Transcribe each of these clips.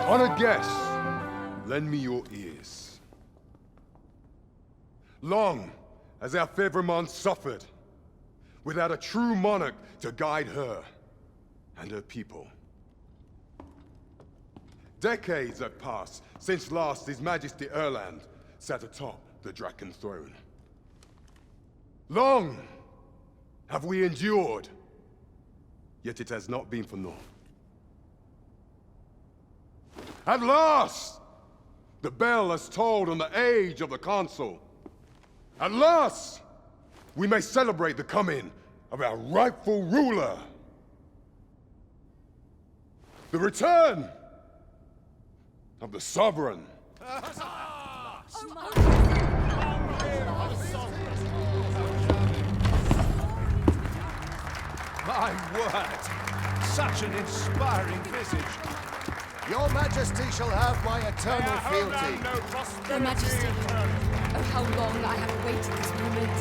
Honored guests, lend me your ears. Long has our Fevrimond suffered, without a true monarch to guide her and her people. Decades have passed since last His Majesty Erland sat atop the Draken throne. Long have we endured, yet it has not been for naught. At last, the bell has tolled on the age of the Council. At last, we may celebrate the coming of our rightful ruler. The return of the Sovereign. My word! Such an inspiring visage. Your Majesty shall have my eternal fealty. Your Majesty, oh how long I have awaited this moment.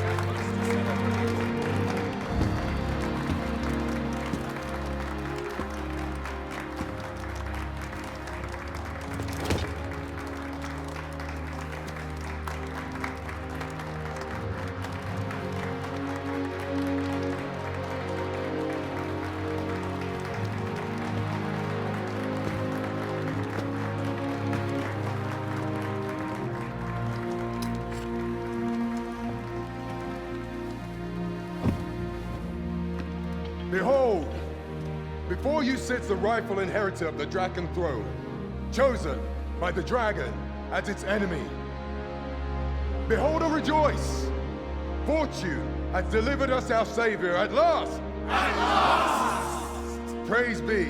Behold, before you sits the rightful inheritor of the Draken throne, chosen by the dragon as its enemy. Behold and rejoice! Fortune has delivered us our savior at last! At last! Praise be,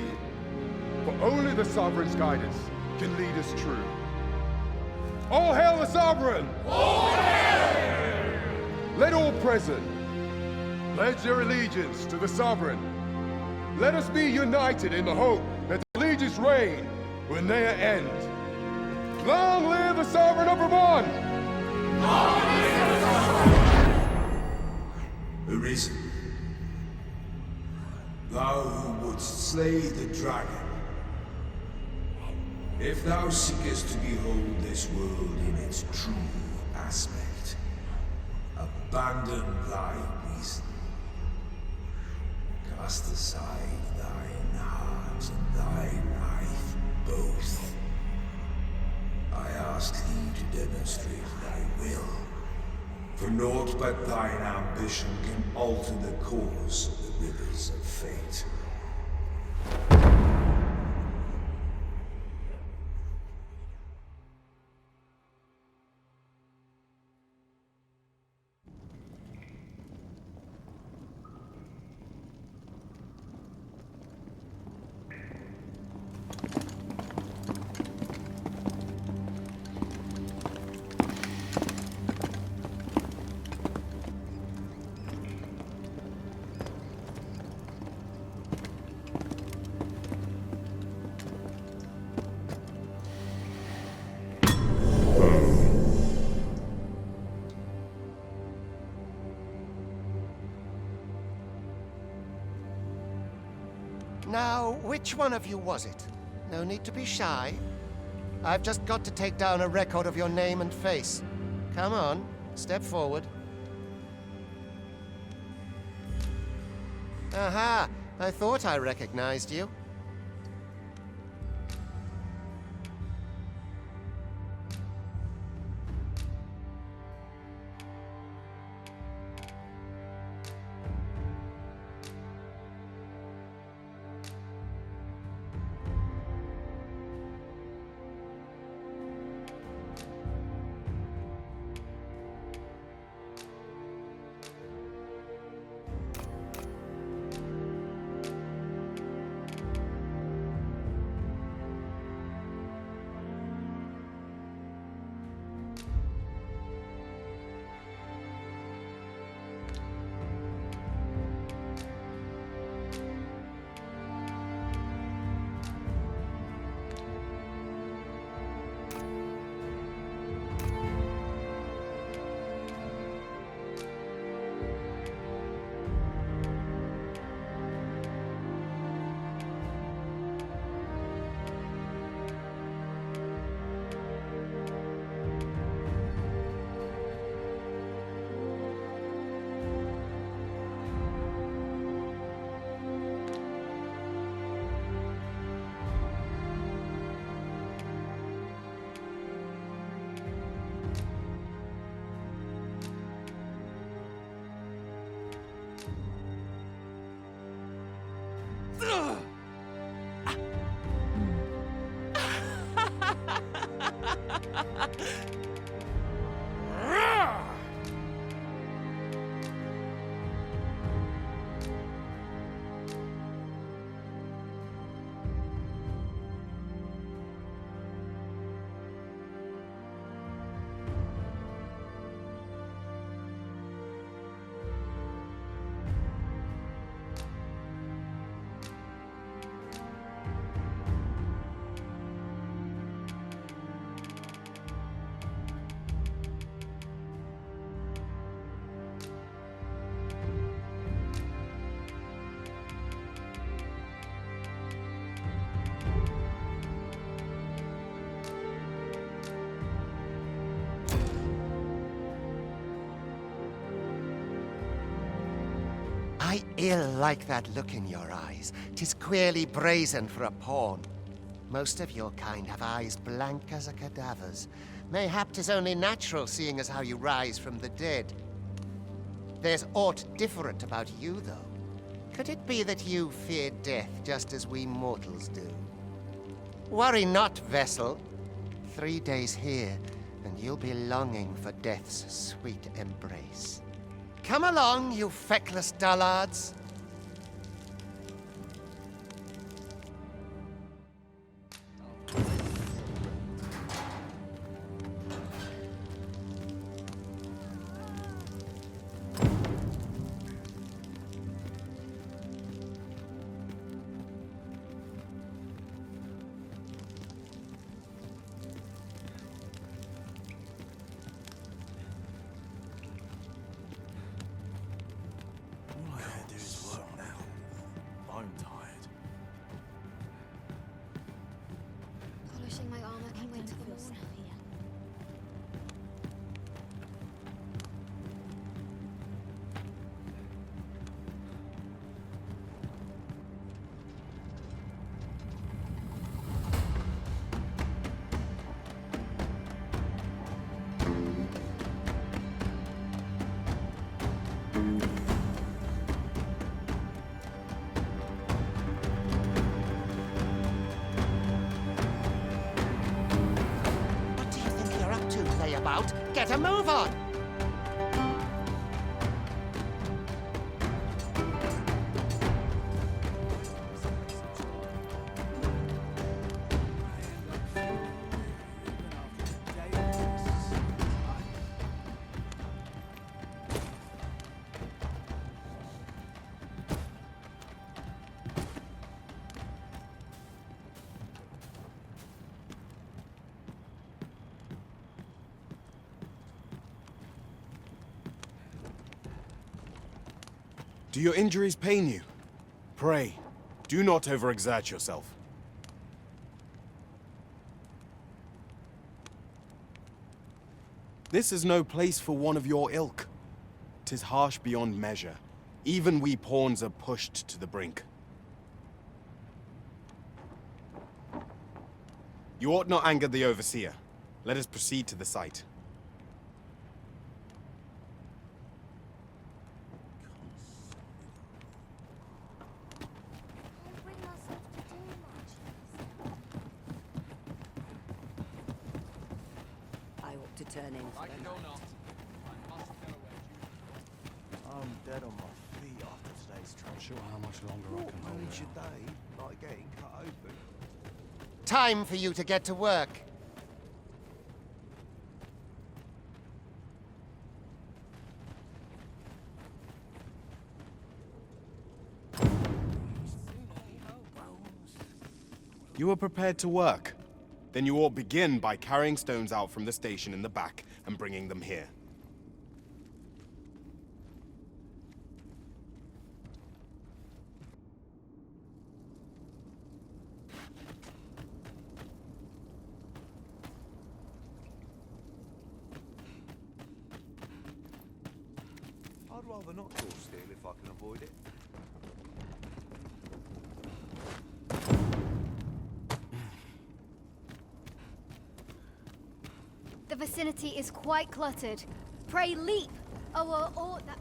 for only the Sovereign's guidance can lead us true. All hail the Sovereign! All hail! Let all present pledge their allegiance to the Sovereign. Let us be united in the hope that the allegiance reign will ne'er end. Long live the Sovereign of Vermont! Long live the Sovereign! Arisen, thou who wouldst slay the dragon, if thou seekest to behold this world in its true aspect, abandon thy reason. Cast aside thine heart and thy life both. I ask thee to demonstrate thy will, for naught but thine ambition can alter the course of the rivers of fate. Now, which one of you was it? No need to be shy. I've just got to take down a record of your name and face. Come on, step forward. Aha! I thought I recognized you. I ill like that look in your eyes. 'Tis queerly brazen for a pawn. Most of your kind have eyes blank as a cadaver's. Mayhap 'tis only natural, seeing as how you rise from the dead. There's aught different about you, though. Could it be that you fear death just as we mortals do? Worry not, vessel. 3 days here, and you'll be longing for death's sweet embrace. Come along, you feckless dullards. All I gotta do is work now. I'm tired. Polishing my armor can wait till the morning. What do you think you're up to, layabout? Get a move on! Do your injuries pain you? Pray, do not overexert yourself. This is no place for one of your ilk. 'Tis harsh beyond measure. Even we pawns are pushed to the brink. You ought not anger the overseer. Let us proceed to the site. I ought to turn in for the night. I'm dead on my feet after today's trip. Not sure how much longer I can hold Manage out. your day like getting cut open. Time for you to get to work. You are prepared to work? Then you ought begin by carrying stones out from the station in the back and bringing them here. I'd rather not cause steel if I can avoid it. The vicinity is quite cluttered. Pray leap! Or that...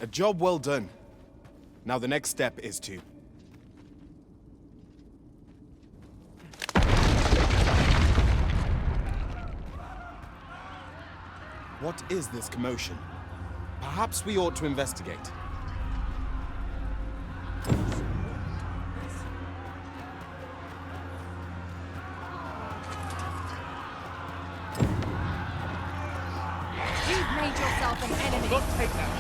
A job well done. Now the next step is to... What is this commotion? Perhaps we ought to investigate. You've made yourself an enemy. Look, take that.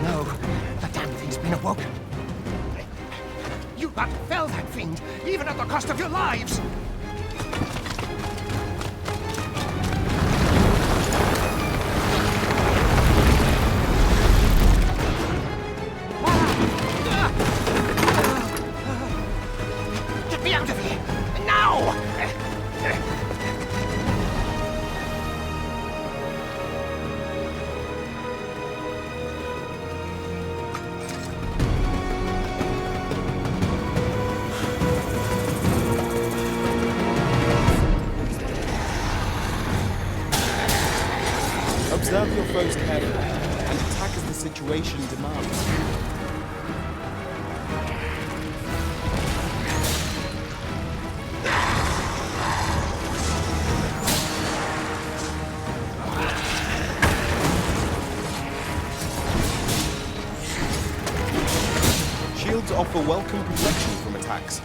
No, the damn thing's been awoken. You but fell that fiend, even at the cost of your lives! Get me out of here! Now! Observe your foes carefully, and attack as the situation demands. Shields offer welcome protection from attacks.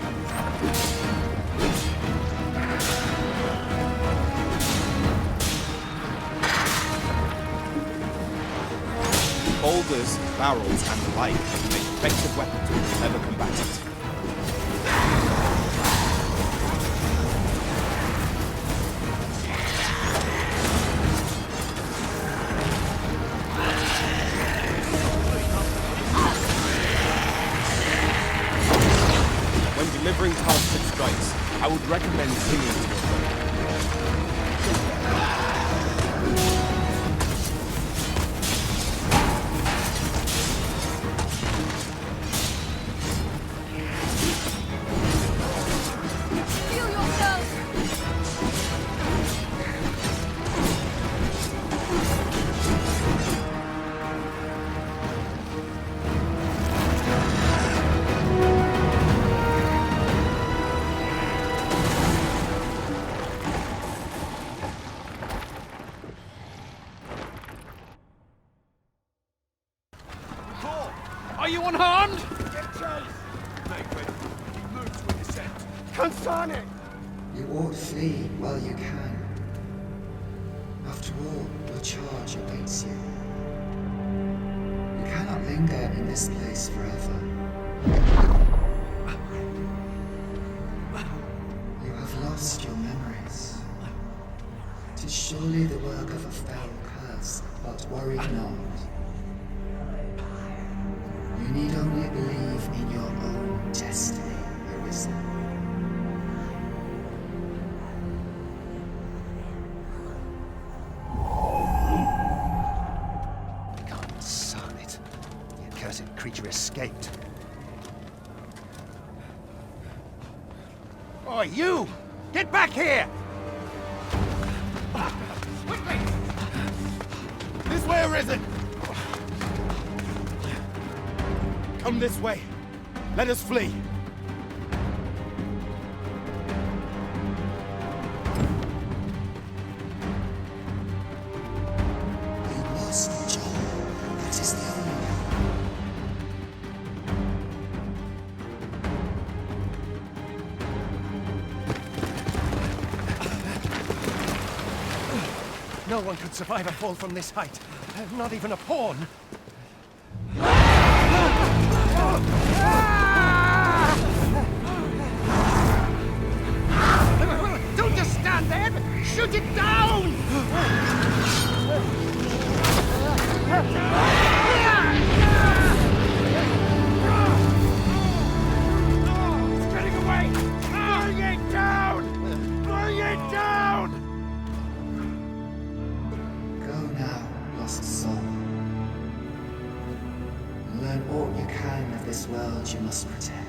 Boulders, barrels, and the like make effective weapons for clever combatants. When delivering targeted strikes, I would recommend singing to your foe. Heal yourself. Are you unharmed? You ought flee while you can. After all, your charge awaits you. You cannot linger in this place forever. You have lost your memories. 'Tis surely the work of a foul curse, but worry not. You need only believe in your own destiny, Arisen. Son it. The accursed creature escaped. Oh, you! Get back here! Quickly! This way, Arisen! Come this way. Let us flee. You must, John. That is the only way. No one could survive a fall from this height. Not even a pawn. Don't just stand there! Shoot it down! It's getting away! Bring it down! lost soul. Learn all you can of this world you must protect.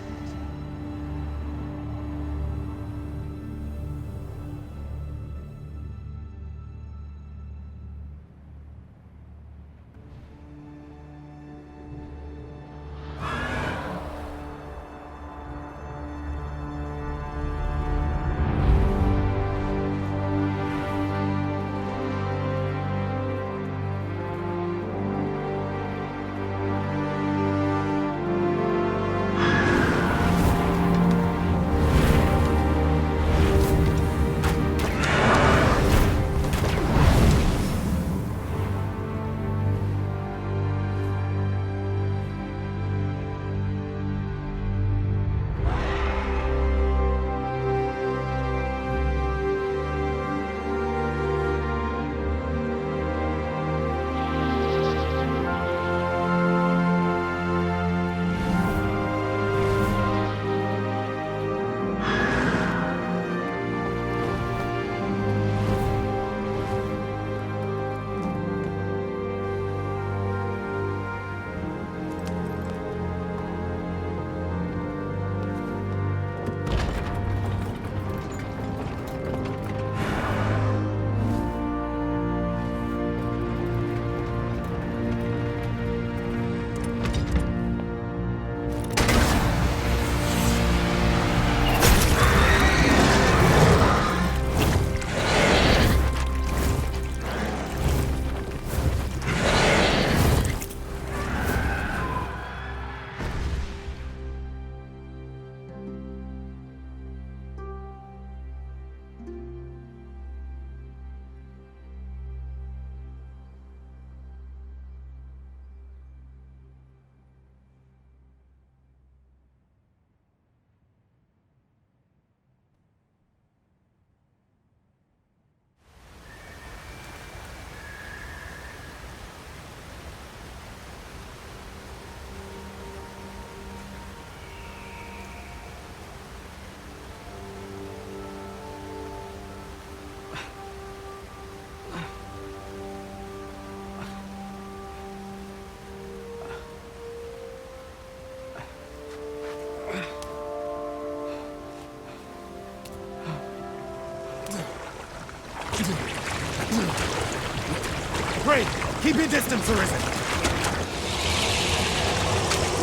Pray, keep your distance, Arisen.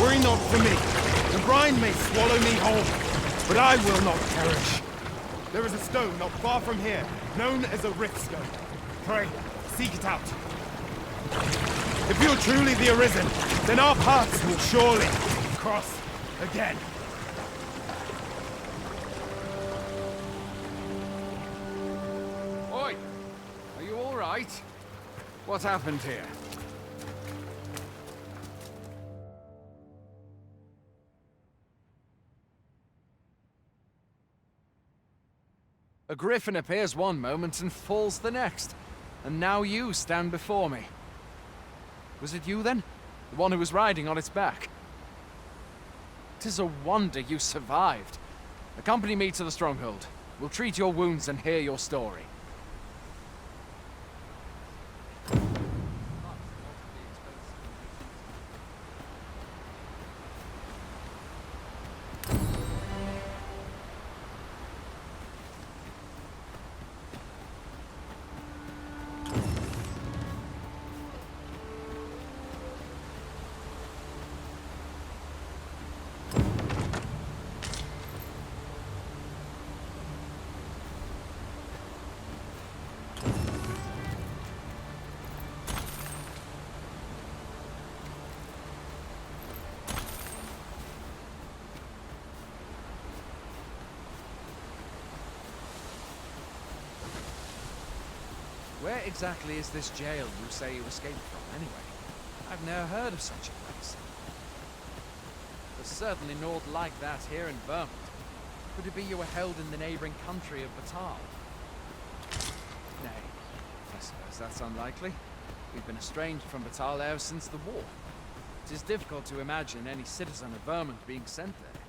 Worry not for me. The brine may swallow me whole, but I will not perish. There is a stone not far from here, known as a rift stone. Pray, seek it out. If you're truly the Arisen, then our paths will surely cross again. Oi! Are you all right? What happened here? A griffin appears one moment and falls the next. And now you stand before me. Was it you then? The one who was riding on its back? 'Tis a wonder you survived. Accompany me to the stronghold. We'll treat your wounds and hear your story. Where exactly is this jail you say you escaped from, anyway? I've never heard of such a place. There's certainly naught like that here in Vermont. Could it be you were held in the neighboring country of Batal? Nay, I suppose that's unlikely. We've been estranged from Batal ever since the war. It is difficult to imagine any citizen of Vermont being sent there.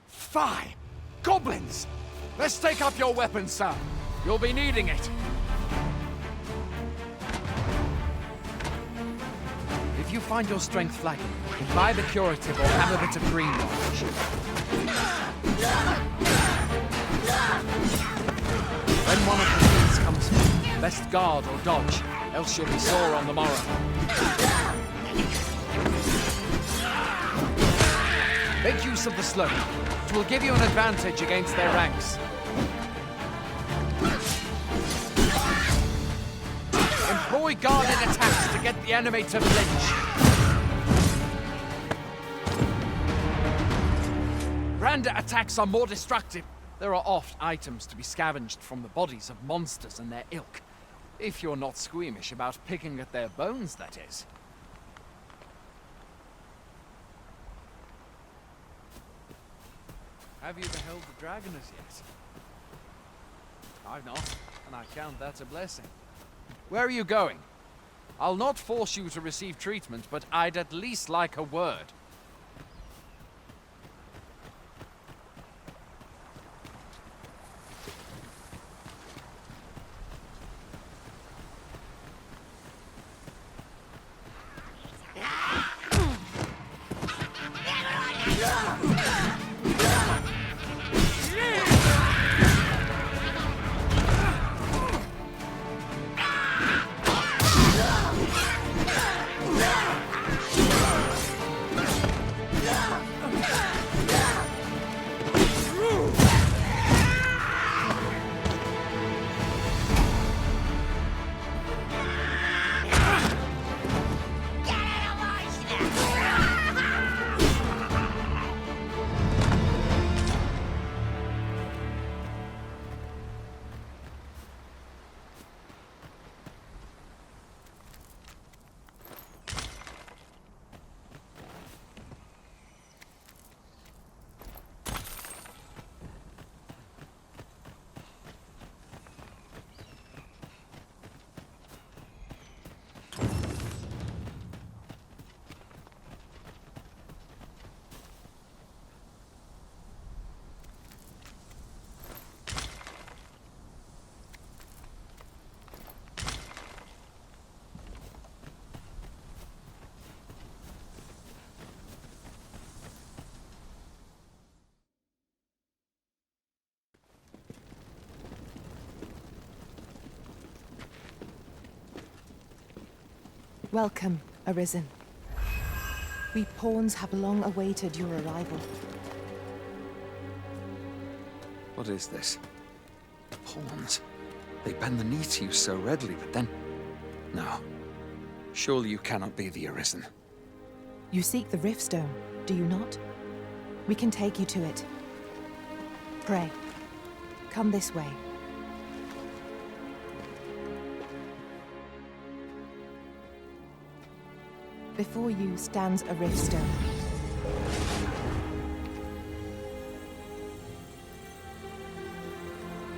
Fie! Goblins! Let's take up your weapons, son! You'll be needing it. If you find your strength flagging, buy the curative or have a bit of green knowledge. When one of the thieves comes through, best guard or dodge, else you'll be sore on the morrow. Make use of the slope. It will give you an advantage against their ranks. Employ guarded attacks to get the enemy to flinch. Grander attacks are more destructive. There are oft items to be scavenged from the bodies of monsters and their ilk. If you're not squeamish about picking at their bones, that is. Have you beheld the dragon as yet? I've not, and I count that a blessing. Where are you going? I'll not force you to receive treatment, but I'd at least like a word. Welcome, Arisen. We pawns have long awaited your arrival. What is this? Pawns? They bend the knee to you so readily, but then... No. Surely you cannot be the Arisen. You seek the Riftstone, do you not? We can take you to it. Pray. Come this way. Before you stands a Riftstone.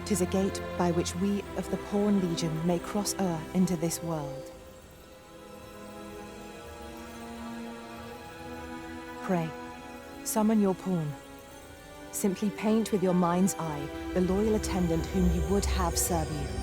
Tis a gate by which we of the Pawn Legion may cross o'er into this world. Pray, summon your pawn. Simply paint with your mind's eye the loyal attendant whom you would have serve you.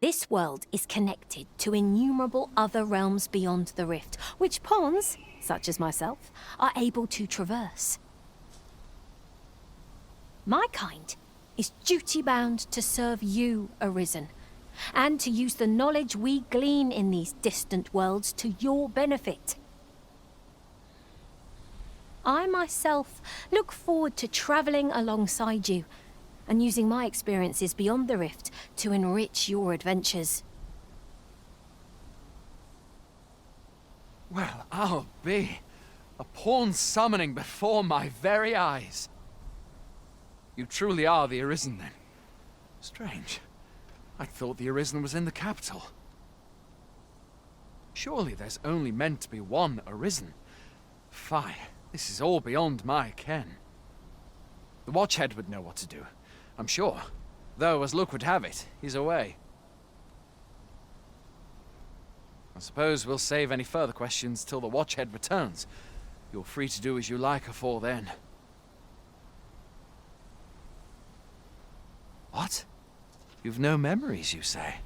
This world is connected to innumerable other realms beyond the rift, which pawns, such as myself, are able to traverse. My kind is duty-bound to serve you, Arisen, and to use the knowledge we glean in these distant worlds to your benefit. I myself look forward to travelling alongside you and using my experiences beyond the rift to enrich your adventures. Well, I'll be. A pawn summoning before my very eyes. You truly are the Arisen, then. Strange. I thought the Arisen was in the capital. Surely there's only meant to be one Arisen. Fie, this is all beyond my ken. The Watchhead would know what to do, I'm sure. Though, as luck would have it, he's away. I suppose we'll save any further questions till the Watchhead returns. You're free to do as you like afore then. What? You've no memories, you say?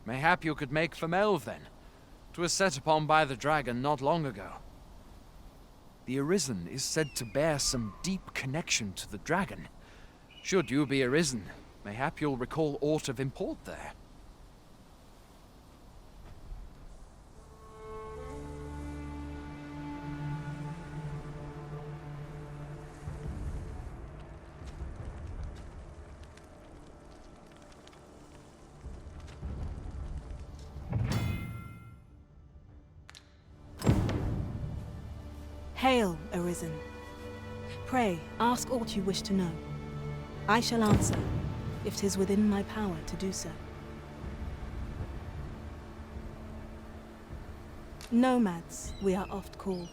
Mayhap you could make for Melve, then. 'Twas set upon by the dragon not long ago. The Arisen is said to bear some deep connection to the dragon. Should you be Arisen, mayhap you'll recall aught of import there. Hail, Arisen. Pray, ask aught you wish to know. I shall answer, if 'tis within my power to do so. Nomads, we are oft called.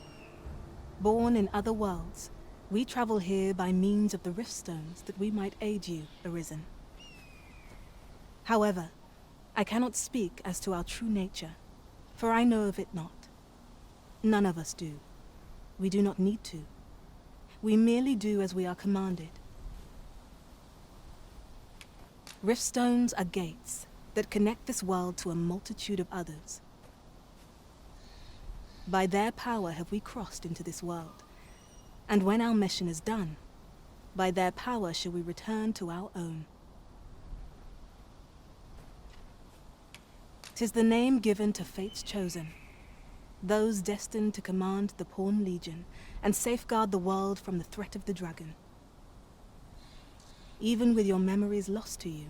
Born in other worlds, we travel here by means of the rift stones that we might aid you, Arisen. However, I cannot speak as to our true nature, for I know of it not. None of us do. We do not need to. We merely do as we are commanded. Rift stones are gates that connect this world to a multitude of others. By their power have we crossed into this world, and when our mission is done, by their power shall we return to our own. 'Tis the name given to fate's chosen, those destined to command the Pawn Legion and safeguard the world from the threat of the dragon. Even with your memories lost to you,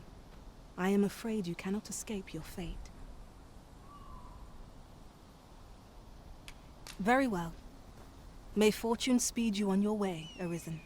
I am afraid you cannot escape your fate. Very well. May fortune speed you on your way, Arisen.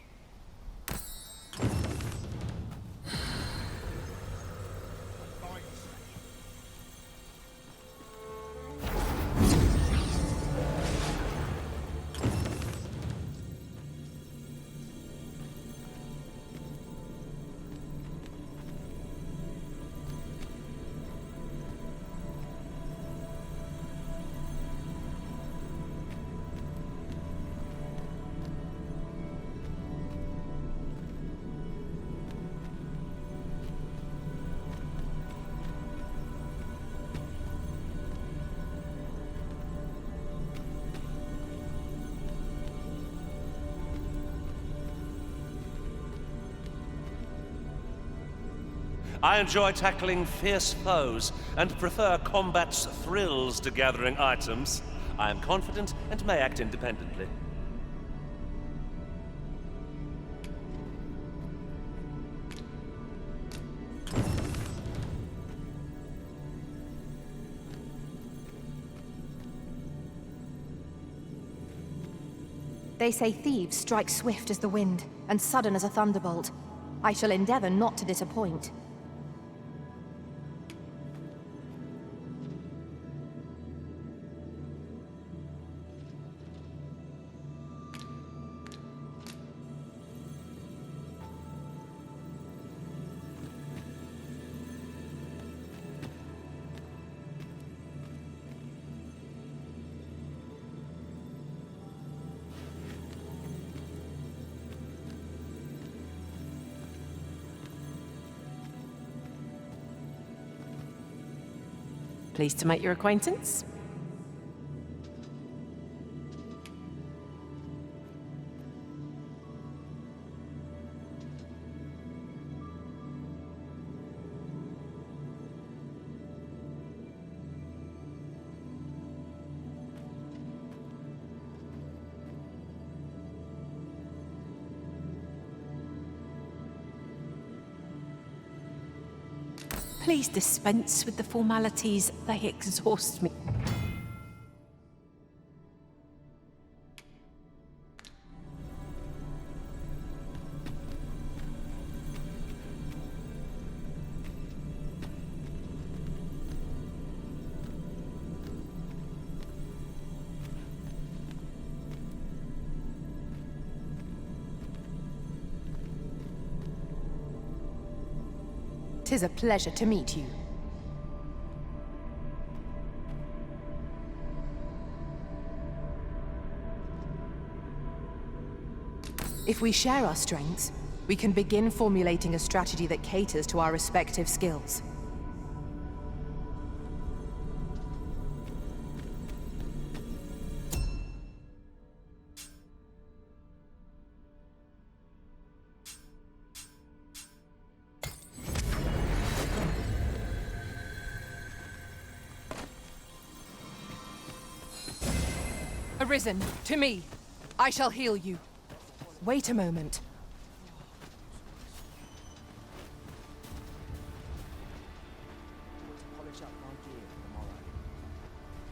I enjoy tackling fierce foes and prefer combat's thrills to gathering items. I am confident and may act independently. They say thieves strike swift as the wind, and sudden as a thunderbolt. I shall endeavor not to disappoint. Pleased to make your acquaintance. Please dispense with the formalities. They exhaust me. Tis a pleasure to meet you. If we share our strengths, we can begin formulating a strategy that caters to our respective skills. Arisen, to me. I shall heal you. Wait a moment.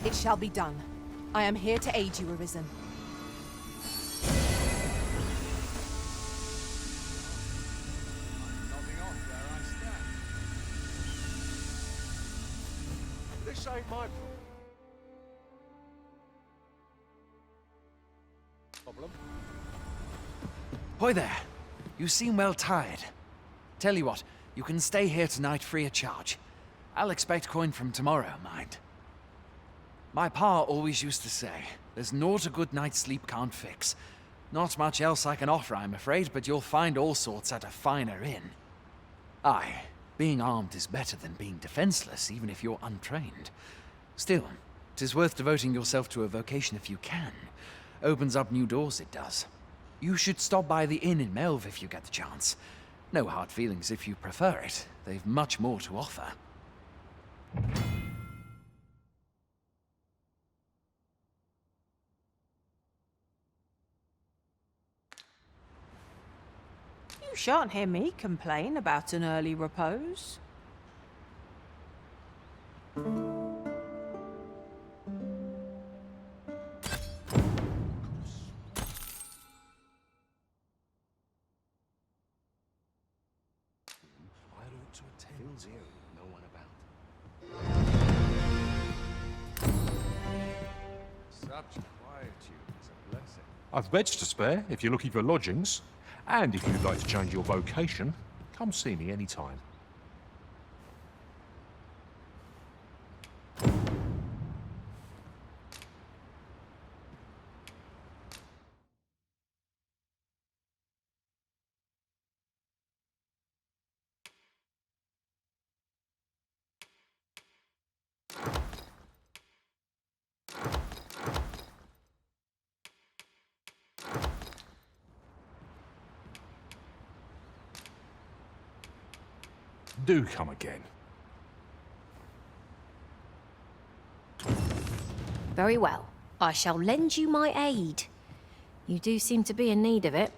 It shall be done. I am here to aid you, Arisen. Nodding off where I stand. This ain't my problem. Hoy there. You seem well tired. Tell you what, you can stay here tonight free of charge. I'll expect coin from tomorrow, mind. My pa always used to say, there's naught a good night's sleep can't fix. Not much else I can offer, I'm afraid, but you'll find all sorts at a finer inn. Aye, being armed is better than being defenseless, even if you're untrained. Still, 'tis worth devoting yourself to a vocation if you can. Opens up new doors, it does. You should stop by the inn in Melve if you get the chance. No hard feelings if you prefer it. They've much more to offer. You shan't hear me complain about an early repose. Such quietude is a blessing. I've beds to spare if you're looking for lodgings. And if you'd like to change your vocation, come see me anytime. Do come again. Very well. I shall lend you my aid. You do seem to be in need of it.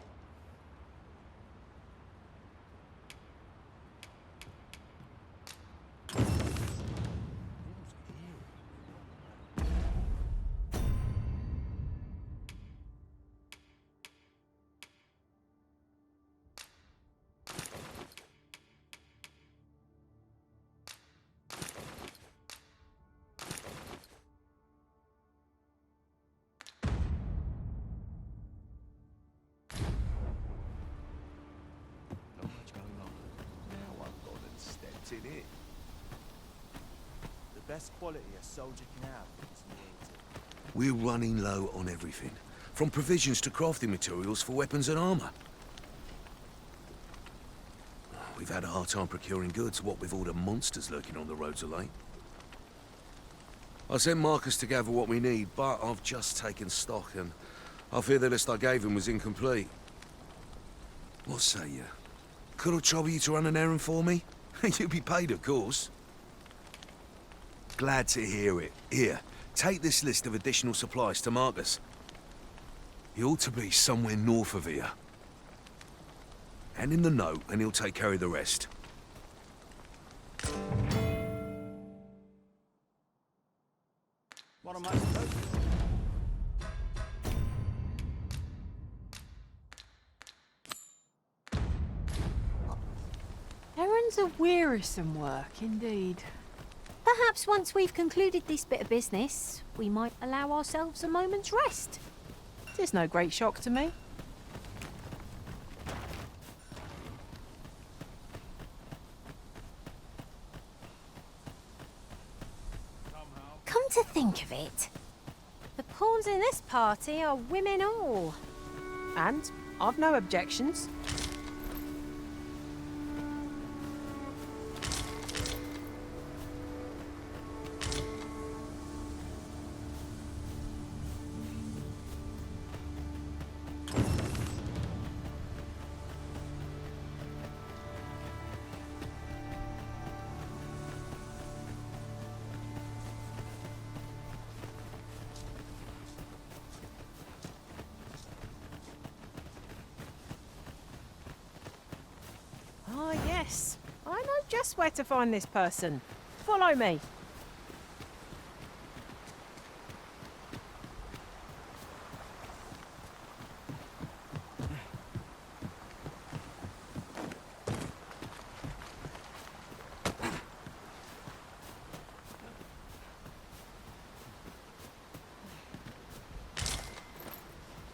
In it. The best quality a soldier can have is loyalty. We're running low on everything, from provisions to crafting materials for weapons and armor. We've had a hard time procuring goods, what with all the monsters lurking on the roads of late. I sent Marcus to gather what we need, but I've just taken stock and I fear the list I gave him was incomplete. What say you? Could I trouble you to run an errand for me? You'll be paid, of course. Glad to hear it. Here, take this list of additional supplies to Marcus. He ought to be somewhere north of here. Hand him the note and he'll take care of the rest. What am I supposed to do? Errands are wearisome work, indeed. Perhaps once we've concluded this bit of business, we might allow ourselves a moment's rest. It's no great shock to me. Come to think of it, the pawns in this party are women all. And I've no objections. Ah, yes. I know just where to find this person. Follow me.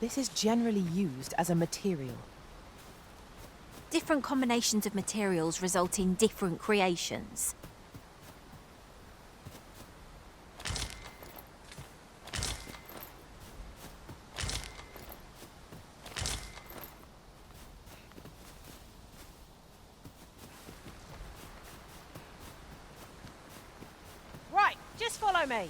This is generally used as a material. Different combinations of materials result in different creations. Right, just follow me.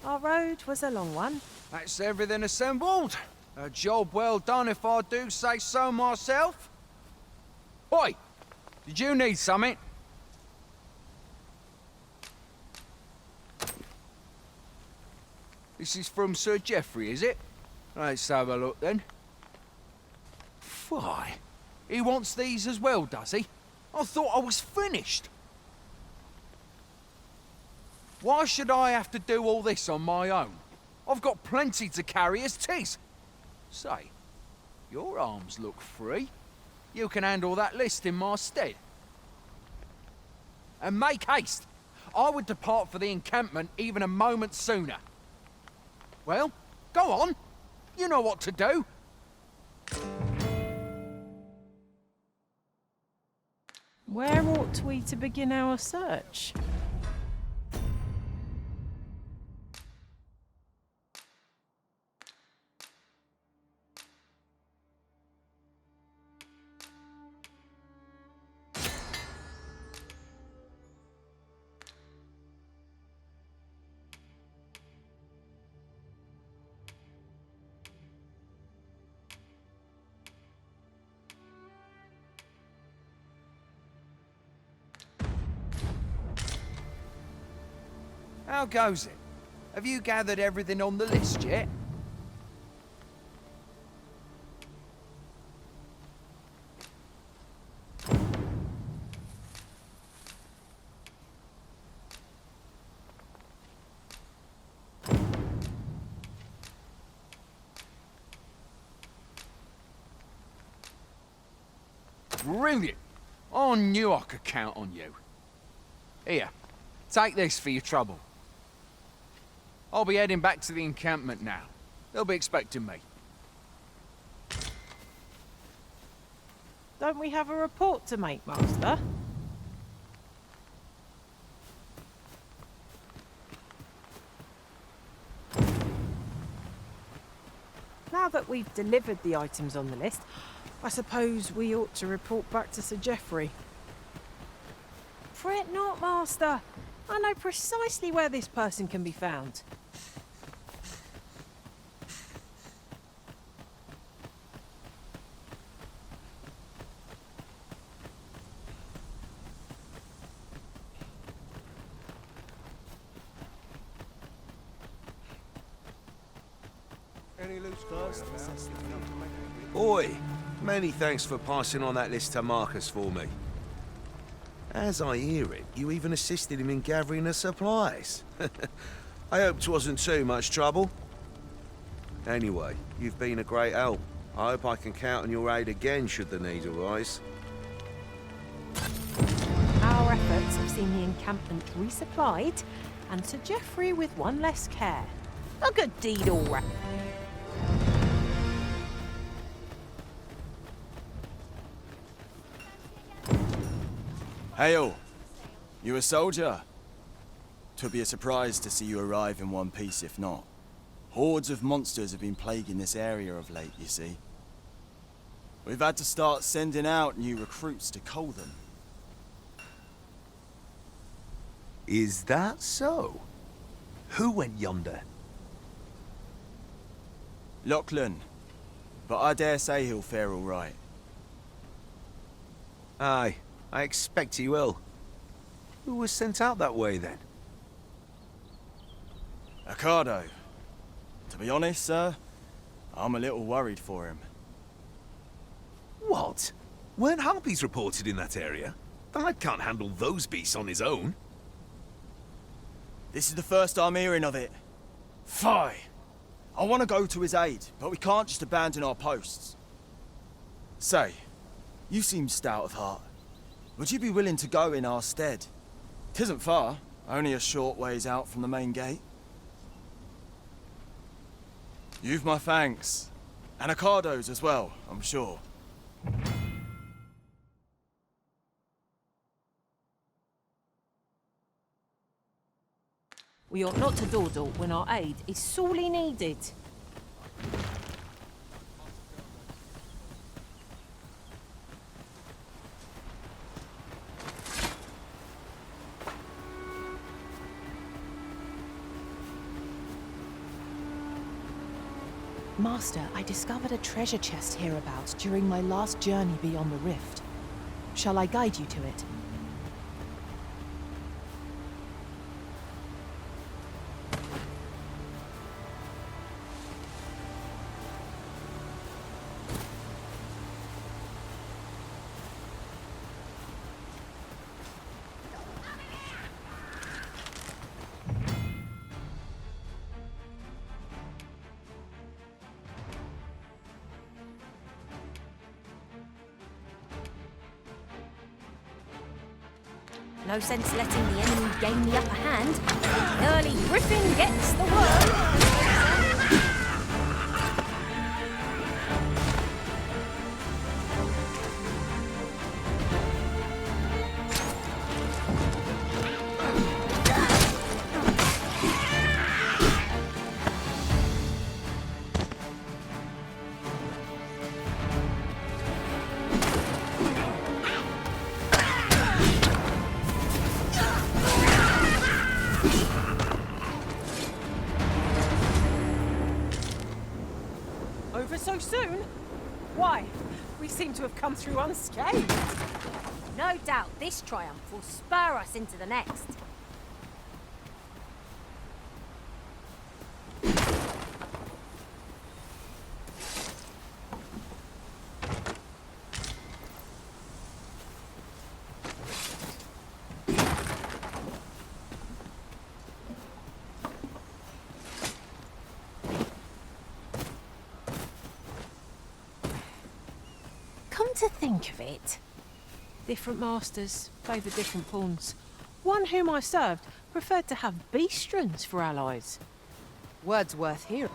Our road was a long one. That's everything assembled. A job well done if I do say so myself. Oi! Did you need something? This is from Sir Geoffrey, is it? Let's have a look then. Why? He wants these as well, does he? I thought I was finished. Why should I have to do all this on my own? I've got plenty to carry as 'tis. Say, your arms look free. You can handle that list in my stead. And make haste. I would depart for the encampment even a moment sooner. Well, go on. You know what to do. Where ought we to begin our search? How goes it? Have you gathered everything on the list yet? Brilliant! I knew I could count on you. Here, take this for your trouble. I'll be heading back to the encampment now. They'll be expecting me. Don't we have a report to make, Master? Now that we've delivered the items on the list, I suppose we ought to report back to Sir Geoffrey. Fret not, Master. I know precisely where this person can be found. Any loose Oi! Many thanks for passing on that list to Marcus for me. As I hear it, you even assisted him in gathering the supplies. I hope 'twasn't too much trouble. Anyway, you've been a great help. I hope I can count on your aid again should the need arise. Our efforts have seen the encampment resupplied, and Sir Geoffrey with one less care. A good deed all round. Hail! You a soldier? 'Twould be a surprise to see you arrive in one piece if not. Hordes of monsters have been plaguing this area of late, you see. We've had to start sending out new recruits to cull them. Is that so? Who went yonder? Lachlan. But I dare say he'll fare all right. Aye, I expect he will. Who was sent out that way, then? Ocado. To be honest, sir, I'm a little worried for him. What? Weren't harpies reported in that area? The lad can't handle those beasts on his own. This is the first I'm hearing of it. Fie! I want to go to his aid, but we can't just abandon our posts. Say, you seem stout of heart. Would you be willing to go in our stead? 'Tisn't far, only a short ways out from the main gate. You've my thanks. And Ocado's as well, I'm sure. We ought not to dawdle when our aid is sorely needed. Master, I discovered a treasure chest hereabouts during my last journey beyond the rift. Shall I guide you to it? No sense letting the enemy gain the upper hand. The early griffin gets the worm. Over so soon? Why? We seem to have come through unscathed. No doubt this triumph will spur us into the next. Come to think of it, different masters favour different pawns. One whom I served preferred to have beastrons for allies. Words worth hearing.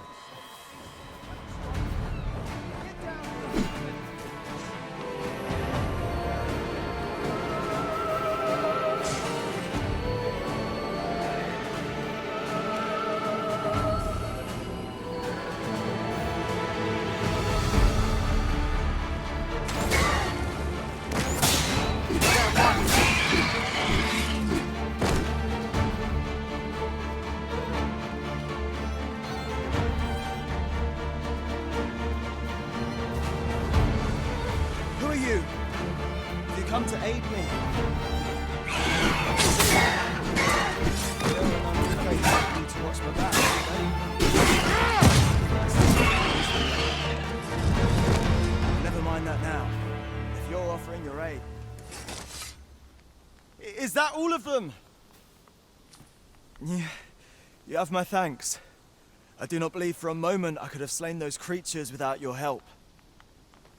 you? You come to aid me. To watch my back, never mind that now. If you're offering your aid. Is that all of them? Yeah, you have my thanks. I do not believe for a moment I could have slain those creatures without your help.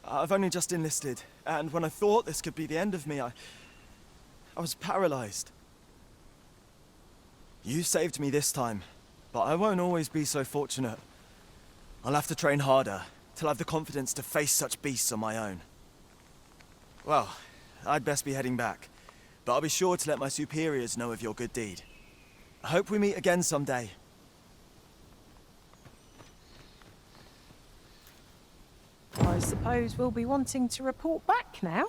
I've only just enlisted, and when I thought this could be the end of me, I was paralyzed. You saved me this time, but I won't always be so fortunate. I'll have to train harder, till I've the confidence to face such beasts on my own. Well, I'd best be heading back, but I'll be sure to let my superiors know of your good deed. I hope we meet again someday. I suppose we'll be wanting to report back now.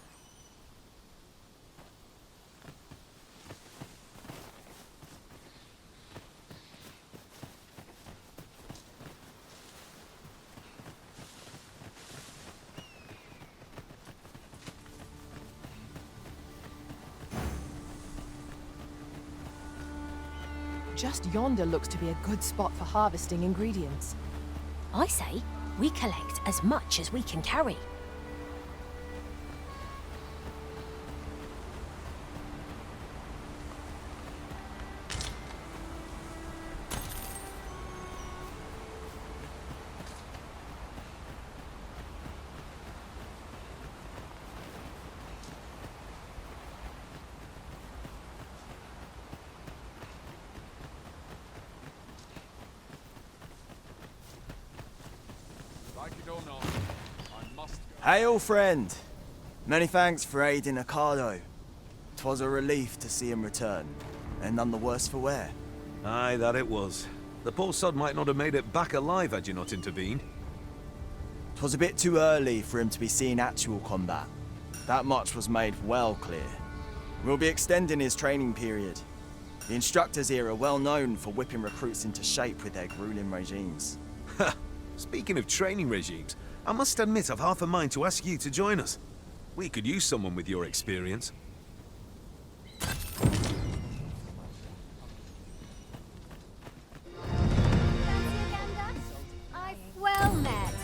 Just yonder looks to be a good spot for harvesting ingredients. I say, we collect as much as we can carry. Hail, friend! Many thanks for aiding Ocado. 'Twas a relief to see him return, and none the worse for wear. Aye, that it was. The poor sod might not have made it back alive had you not intervened. 'Twas a bit too early for him to be seeing actual combat. That much was made well clear. We'll be extending his training period. The instructors here are well known for whipping recruits into shape with their grueling regimes. Ha! Speaking of training regimes, I must admit I've half a mind to ask you to join us. We could use someone with your experience. Well met.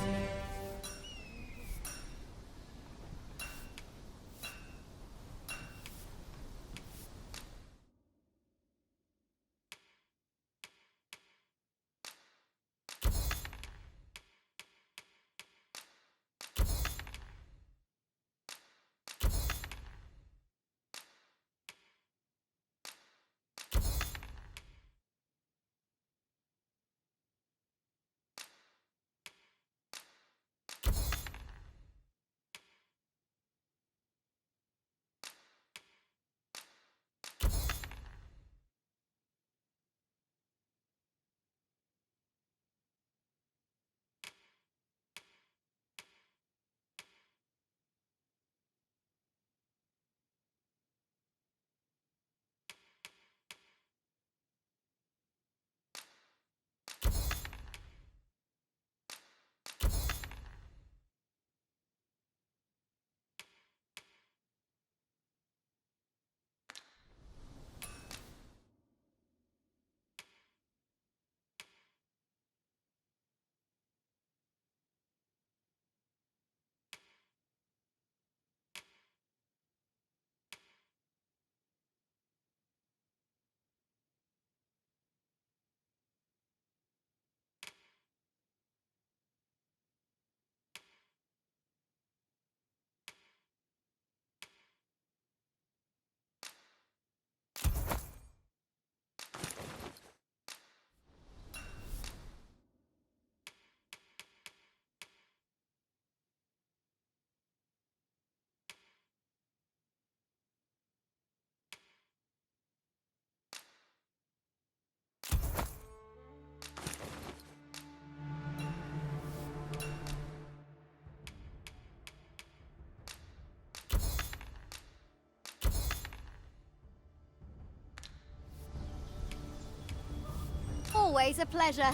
Always a pleasure.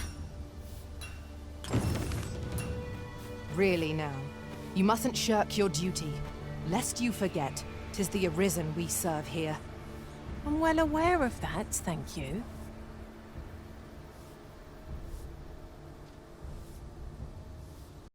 Really now, you mustn't shirk your duty. Lest you forget, 'tis the Arisen we serve here. I'm well aware of that, thank you.